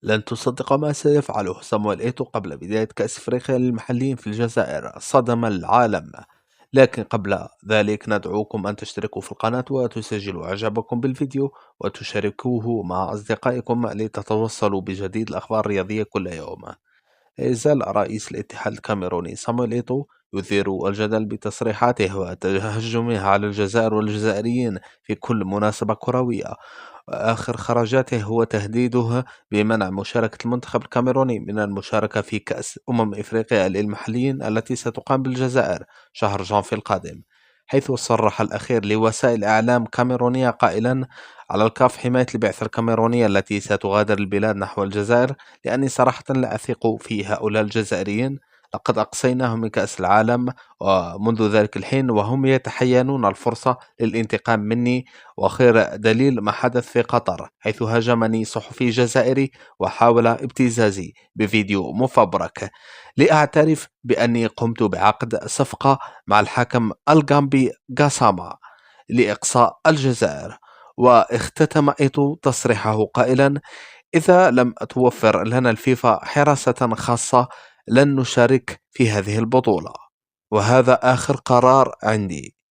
لن تصدق ما سيفعله صامويل إيتو قبل بداية كأس أفريقيا للمحليين في الجزائر. صدم العالم. لكن قبل ذلك ندعوكم أن تشتركوا في القناة وتسجلوا إعجابكم بالفيديو وتشاركوه مع أصدقائكم لتتوصلوا بجديد الأخبار الرياضية كل يوم. لا يزال رئيس الاتحاد الكاميروني صامويل إيتو يثير الجدل بتصريحاته وتهجمه على الجزائر والجزائريين في كل مناسبة كروية. آخر خرجاته هو تهديده بمنع مشاركة المنتخب الكاميروني من المشاركة في كأس إفريقيا للمحليين التي ستقام بالجزائر شهر جانفي القادم، حيث صرح الأخير لوسائل إعلام كاميرونية قائلا: على الكاف حماية البعثة الكاميرونية التي ستغادر البلاد نحو الجزائر، لأني صراحة لا أثق في هؤلاء الجزائريين. لقد أقصيناهم من كأس العالم ومنذ ذلك الحين وهم يتحينون الفرصة للانتقام مني، وخير دليل ما حدث في قطر، حيث هاجمني صحفي جزائري وحاول ابتزازي بفيديو مفبرك. لأعترف بأني قمت بعقد صفقة مع الحاكم الغامبي غاساما لإقصاء الجزائر. واختتم إيتو تصريحه قائلا: إذا لم توفر لنا الفيفا حراسة خاصة لن نشارك في هذه البطولة، وهذا آخر قرار عندي.